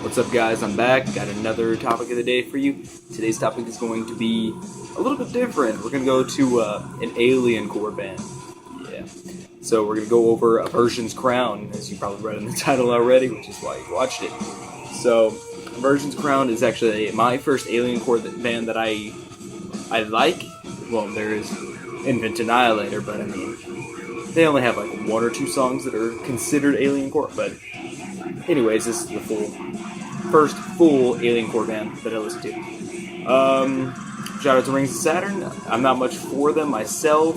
What's up, guys? I'm back. Got another topic of the day for you. Today's topic is going to be a little bit different. We're going to go to an alien core band. Yeah. So we're going to go over Aversions Crown, as you probably read in the title already, which is why you watched it. So Aversions Crown is actually my first alien core band that I like. Well, there is Infant Annihilator, but I mean, they only have like one or two songs that are considered alien core. But anyways, this is the first full alien core band that I listened to. Shout out to Rings of Saturn. I'm not much for them myself.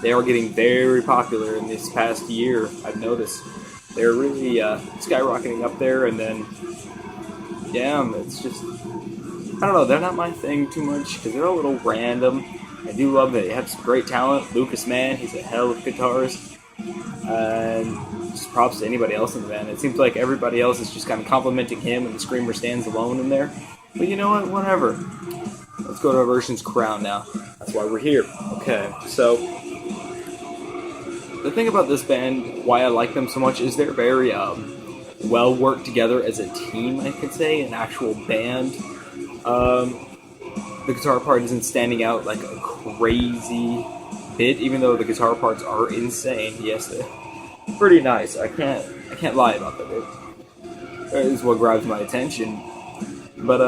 They are getting very popular in this past year. I've noticed they're really skyrocketing up there, and then yeah, it's just, I don't know, they're not my thing too much because they're a little random. I do love that they have some great talent. Lucas, man, he's a hell of a guitarist. And just props to anybody else in the band. It seems like everybody else is just kind of complimenting him, and the screamer stands alone in there. But you know what? Whatever. Let's go to Aversions Crown now. That's why we're here. Okay, so the thing about this band, why I like them so much, is they're very well worked together as a team, I could say, an actual band. The guitar part isn't standing out like a crazy bit, even though the guitar parts are insane. Yes, they're pretty nice. I can't lie about that. That is what grabs my attention. But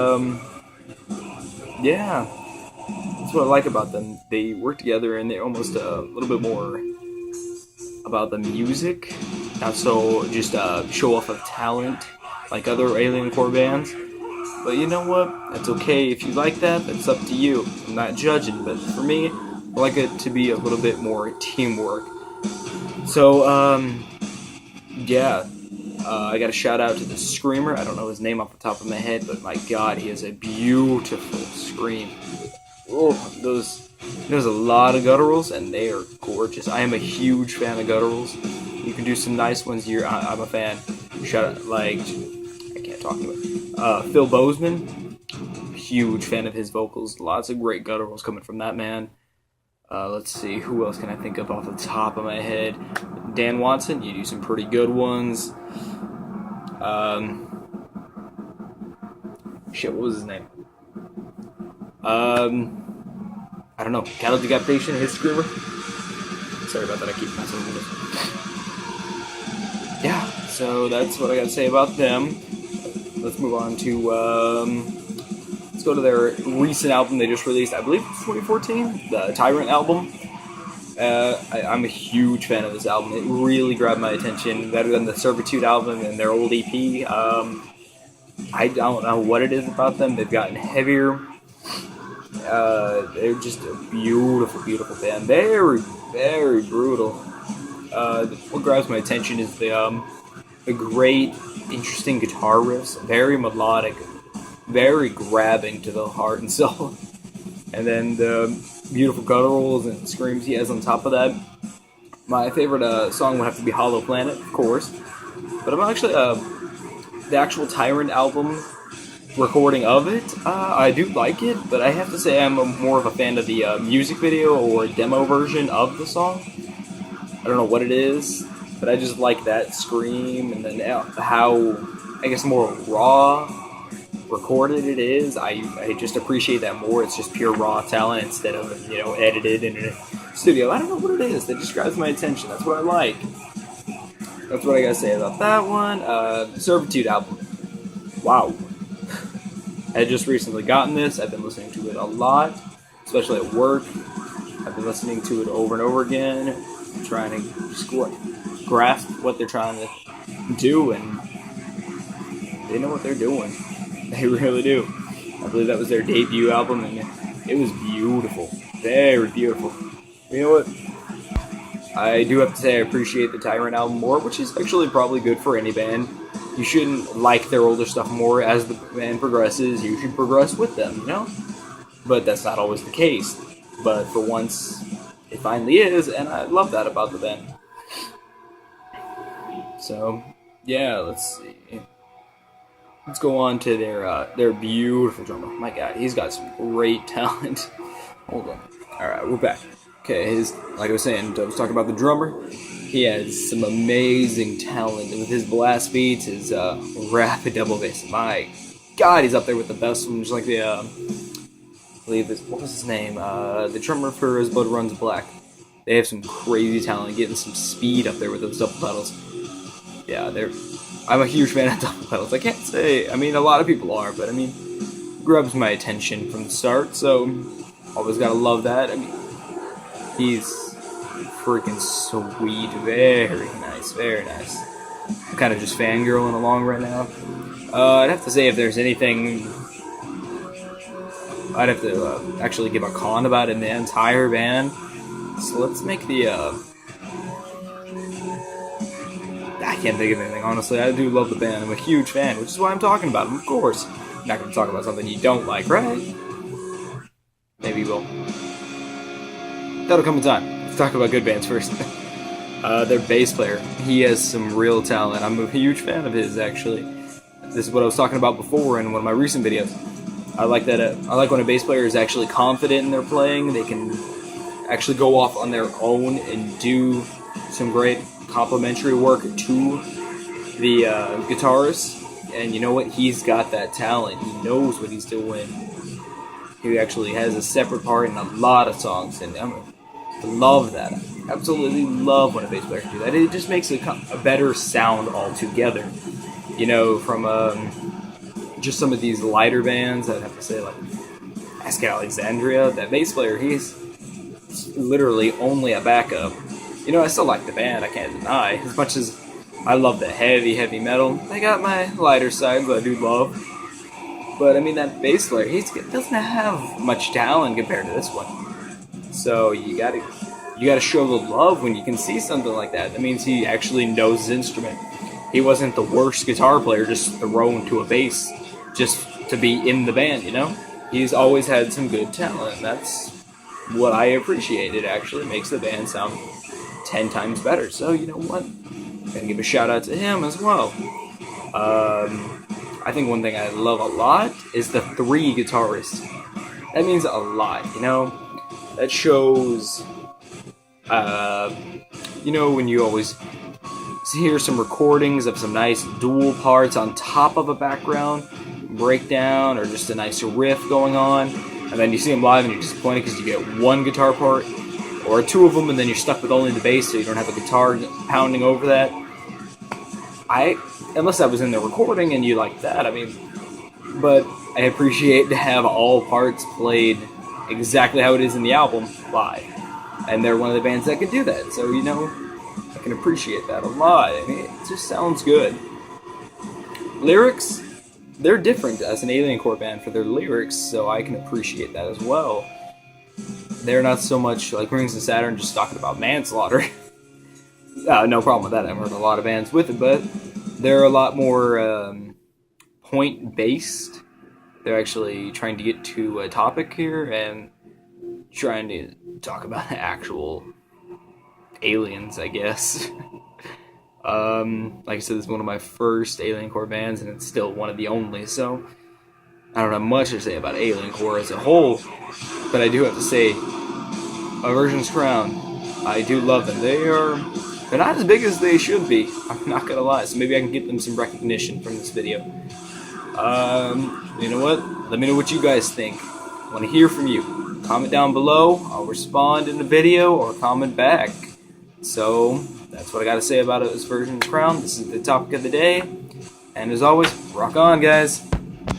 yeah, that's what I like about them. They work together, and they're almost a little bit more about the music, not so just show off of talent like other alien core bands. But you know what? That's okay. If you like that, that's up to you. I'm not judging, but for me, I like it to be a little bit more teamwork. So, yeah. I got a shout out to the screamer. I don't know his name off the top of my head, but my god, he has a beautiful scream. Oh, there's a lot of gutturals, and they are gorgeous. I am a huge fan of gutturals. You can do some nice ones here. I'm a fan. Shout out, like, I can't talk about it. Phil Bozeman, huge fan of his vocals. Lots of great gutturals coming from that man. Let's see, who else can I think of off the top of my head? Dan Watson, you do some pretty good ones. Shit, what was his name? I don't know. Cattle Decapitation, his screamer. Sorry about that, I keep messing with it. Yeah, so that's what I gotta say about them. Let's move on to, let's go to their recent album they just released. I believe it's 2014, the Tyrant album. I'm a huge fan of this album. It really grabbed my attention, better than the Servitude album and their old EP. I don't know what it is about them. They've gotten heavier. They're just a beautiful, beautiful band. Very, very brutal. What grabs my attention is the great, interesting guitar riffs. Very melodic, very grabbing to the heart and soul. And then the beautiful gutturals and screams he has on top of that. My favorite song would have to be Hollow Planet, of course. But I'm actually, the actual Tyrant album recording of it, I do like it, but I have to say I'm more of a fan of the music video or demo version of the song. I don't know what it is, but I just like that scream, and then how, I guess, more raw recorded it is. I just appreciate that more. It's just pure raw talent instead of, edited in a studio. I don't know what it is that just grabs my attention. That's what I like. That's what I gotta say about that one. Servitude album. Wow. I had just recently gotten this. I've been listening to it a lot, especially at work. I've been listening to it over and over again, trying to just grasp what they're trying to do, and they know what they're doing. They really do. I believe that was their debut album, and it was beautiful. Very beautiful. You know what? I do have to say I appreciate the Tyrant album more, which is actually probably good for any band. You shouldn't like their older stuff more. As the band progresses, you should progress with them, But that's not always the case. But for once, it finally is, and I love that about the band. So, yeah, let's see. Let's go on to their beautiful drummer. My God, he's got some great talent. Hold on. All right, we're back. Okay, like I was saying, I was talking about the drummer. he has some amazing talent with his blast beats, his rapid double bass. My God, he's up there with the best ones, like the I believe what was his name? The drummer for His Blood Runs Black. They have some crazy talent, getting some speed up there with those double pedals. Yeah, I'm a huge fan of double pedals. I can't say, I mean, a lot of people are, but I mean, grabs my attention from the start, so always gotta love that. I mean, he's freaking sweet, very nice, very nice. I'm kind of just fangirling along right now. I'd have to say if there's anything, I'd have to actually give a con about in the entire band. So let's make the, I can't think of anything, honestly. I do love the band. I'm a huge fan, which is why I'm talking about them, of course. I'm not going to talk about something you don't like, right? Maybe you will. That'll come in time. Let's talk about good bands first. Their bass player, he has some real talent. I'm a huge fan of his, actually. This is what I was talking about before in one of my recent videos. I like that. I like when a bass player is actually confident in their playing. They can actually go off on their own and do some great complimentary work to the guitarist. And you know what? He's got that talent. He knows what he's doing. He actually has a separate part in a lot of songs, and I love that. Absolutely love when a bass player can do that. It just makes a better sound altogether. You know, from just some of these lighter bands, I'd have to say, like Ask Alexandria, that bass player, he's literally only a backup. You know, I still like the band, I can't deny. As much as I love the heavy metal, I got my lighter sides that I do love. But I mean, that bass player, he doesn't have much talent compared to this one. So you gotta show the love when you can see something like that. That means he actually knows his instrument. He wasn't the worst guitar player just thrown to a bass just to be in the band, you know? He's always had some good talent. That's what I appreciate. It actually makes the band sound 10 times better. So, you know what? Gotta give a shout out to him as well. I think one thing I love a lot is the 3 guitarists. That means a lot, you know? That shows, you know, when you always hear some recordings of some nice dual parts on top of a background breakdown or just a nice riff going on, and then you see them live and you're disappointed because you get one guitar part or 2 of them, and then you're stuck with only the bass, so you don't have a guitar pounding over that. Unless I was in the recording and you like that, I mean, but I appreciate to have all parts played exactly how it is in the album live, and they're one of the bands that can do that. So, you know, I can appreciate that a lot. I mean, it just sounds good. Lyrics, they're different as an Alien Core band for their lyrics, so I can appreciate that as well. They're not so much like Rings of Saturn just talking about manslaughter. No problem with that. I've heard a lot of bands with it, but they're a lot more point-based. They're actually trying to get to a topic here and trying to talk about actual aliens, I guess. Like I said, this is one of my first Alien Core bands, and it's still one of the only, so I don't have much to say about Alien Core as a whole, but I do have to say, Aversions Crown, I do love them. They're not as big as they should be, I'm not gonna lie, so maybe I can get them some recognition from this video. You know what? Let me know what you guys think. I want to hear from you. Comment down below. I'll respond in the video or comment back. So, that's what I got to say about Aversions Crown. This is the topic of the day. And as always, rock on, guys.